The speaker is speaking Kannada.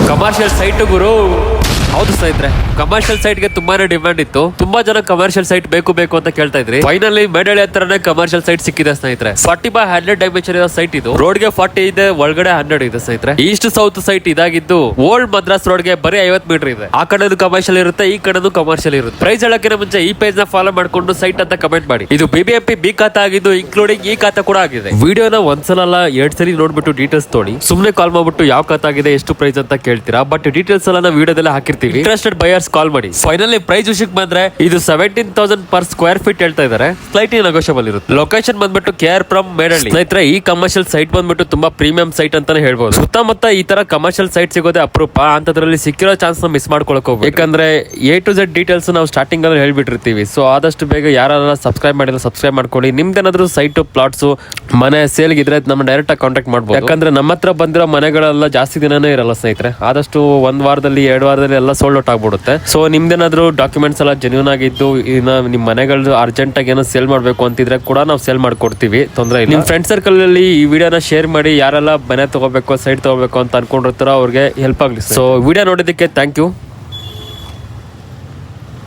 ಕಮರ್ಷಿಯಲ್ ಸೈಟ್ ಗುರು. ಹೌದು ಸ್ನೇಹಿತರೆ, ಕಮರ್ಷಿಯಲ್ ಸೈಟ್ ಗೆ ತುಂಬಾನೇ ಡಿಮ್ಯಾಂಡ್ ಇತ್ತು. ತುಂಬಾ ಜನ ಕಮರ್ಷಿಯಲ್ ಸೈಟ್ ಬೇಕು ಅಂತ ಕೇಳ್ತಾ ಇದ್ರಿ. ಫೈನಲಿ ಮೇಡಳಿ ಹತ್ರನೇ ಕಮರ್ಷಿಯಲ್ ಸೈಟ್ ಸಿಕ್ಕಿದೆ ಸ್ನೇಹಿತರೆ. 40x100 ಡೈಮೆನ್ಷನ್ ಇರೋ ಸೈಟ್ ಇದು. ರೋಡ್ ಗೆ 40 ಇದೆ, ಒಳಗಡೆ 100 ಇದೆ ಸ್ನೇಹಿತರೆ. ಈಸ್ಟ್ ಸೌತ್ ಸೈಟ್ ಇದಾಗಿದ್ದು ಓಲ್ಡ್ ಮದ್ರಾಸ್ ರೋಡ್ ಗೆ ಬರೀ 50 ಮೀಟರ್ ಇದೆ. ಆ ಕಡೆದು ಕಮರ್ಷಿಯಲ್ ಇರುತ್ತೆ, ಈ ಕಡೆದು ಕಮರ್ಷಿಯಲ್ ಇರುತ್ತೆ. ಪ್ರೈಸ್ ಹೇಳಕ್ಕಿಂತ ಮುಂಚೆ ಈ ಪೇಜ್ ನ ಫಾಲೋ ಮಾಡ್ಕೊಂಡು ಸೈಟ್ ಅಂತ ಕಮೆಂಟ್ ಮಾಡಿ. ಇದು BBMP ಬಿ ಖಾತಾ ಆಗಿದ್ದು, ಇನ್ಕ್ಲೂಡಿಂಗ್ ಈ ಖಾತಾ ಕೂಡ ಆಗಿದೆ. ವಿಡಿಯೋನ ಒಂದ್ಸಲ ಅಲ್ಲ 2 ಸಲ ನೋಡ್ಬಿಟ್ಟು ಡೀಟೇಲ್ಸ್ ತೊಳಿ. ಸುಮ್ನೆ ಕಾಲ್ ಮಾಡ್ಬಿಟ್ಟು ಯಾವ ಖಾತಾ ಆಗಿದೆ, ಎಷ್ಟು ಪ್ರೈಸ್ ಅಂತ ಕೇಳ್ತೀರಾ. ಬಟ್ ಡೀಟೇಲ್ಸ್ ಎಲ್ಲ ನಾವು ವಿಡಿಯೋದಲ್ಲೇ ಹಾಕಿರ್ತೀವಿ. ಇಂಟ್ರೆಸ್ಟೆಡ್ ಬಯರ್ಸ್ ಕಾಲ್ ಮಾಡಿ. ಫೈನಲಿ ಪ್ರೈಸ್ ವಿಷಯಕ್ಕೆ ಬಂದ್ರೆ ಇದು 17,000 ಪರ್ ಸ್ಕ್ವೇರ್ ಫೀಟ್ ಹೇಳ್ತಾ ಇದಾರೆ. ಸ್ಲೈಟ್ಲಿ ನೆಗೋಷಿಯಬಲ್ ಇರುತ್ತೆ. ಲೊಕೇಶನ್ ಬಂದ್ಬಿಟ್ಟು KR ಫ್ರಮ್ ಮೇಡಳ್ಳಿ. ಸ್ನೇಹಿತರೆ, ಈ ಕಮರ್ಷಿಯಲ್ ಸೈಟ್ ಬಂದ್ಬಿಟ್ಟು ತುಂಬಾ ಪ್ರೀಮಿಯಂ ಸೈಟ್ ಅಂತಾನೆ ಹೇಳ್ಬೋದು. ಸುತ್ತಮುತ್ತ ಈ ತರ ಕಮರ್ಷಿಯಲ್ ಸೈಟ್ ಸಿಗೋದೇ ಅಪರೂಪ. ಅಂತದ್ರಲ್ಲಿ ಸಿಕ್ಕಿರೋ ಚಾನ್ಸ್ ನ ಮಿಸ್ ಮಾಡ್ಕೊಳಕ್ ಹೋಗ್ಬೇಕು. ಯಾಕಂದ್ರೆ A to Z ಡೀಟೇಲ್ಸ್ ನಾವು ಸ್ಟಾರ್ಟಿಂಗ್ ಅಲ್ಲಿ ಹೇಳ್ಬಿಟ್ಟಿರ್ತೀವಿ. ಸೊ ಆದಷ್ಟು ಬೇಗ ಯಾರೆಲ್ಲ ಸಬ್ಸ್ಕ್ರೈಬ್ ಮಾಡಿಲ್ಲ ಸಬ್ಸ್ಕ್ರೈಬ್ ಮಾಡ್ಕೊಳ್ಳಿ. ನಿಮ್ದೇನಾದ್ರೂ ಸೈಟ್ ಪ್ಲಾಟ್ಸ್ ಮನೆ ಸೇಲ್ ಇದ್ರೆ ನಮ್ಮ ಡೈರೆಕ್ಟ್ ಆಗಿ ಕಾಂಟ್ಯಾಕ್ಟ್ ಮಾಡ್ಬೋದು. ಯಾಕಂದ್ರೆ ನಮ್ಮ ಹತ್ರ ಬಂದಿರೋ ಮನೆಗಳೆಲ್ಲ ಜಾಸ್ತಿ ದಿನನೇ ಇರಲ್ಲ ಸ್ನೇಹಿತರೆ. ಆದಷ್ಟು 1 ವಾರದಲ್ಲಿ 2 ವಾರದಲ್ಲಿ ಎಲ್ಲ ಸೋಲ್ಡ್ ಔಟ್ ಆಗ್ಬಿಡುತ್ತೆ. ಸೊ ನಿಮ್ದೇನಾದ್ರೂ ಡಾಕ್ಯುಮೆಂಟ್ಸ್ ಎಲ್ಲ ಜೆನ್ಯೂನ್ ಆಗಿದ್ದು ನಿಮ್ ಮನೆಗಳು ಅರ್ಜೆಂಟ್ ಆಗಿ ಏನೋ ಸೇಲ್ ಮಾಡ್ಬೇಕು ಅಂತಿದ್ರೆ ಕೂಡ ನಾವು ಸೇಲ್ ಮಾಡ್ಕೊಡ್ತೀವಿ, ತೊಂದರೆ ಇಲ್ಲ. ನಿಮ್ ಫ್ರೆಂಡ್ ಸರ್ಕಲ್ ಅಲ್ಲಿ ಈ ವಿಡಿಯೋನ ಶೇರ್ ಮಾಡಿ. ಯಾರೆಲ್ಲ ಮನೆ ತಗೋಬೇಕು, ಸೈಟ್ ತಗೋಬೇಕು ಅಂತ ಅನ್ಕೊಂಡಿರ್ತಾರೋ ಅವ್ರಿಗೆ ಹೆಲ್ಪ್ ಆಗ್ಲಿ. ಸೊ ವಿಡಿಯೋ ನೋಡಿದಕ್ಕೆ ಥ್ಯಾಂಕ್ ಯು.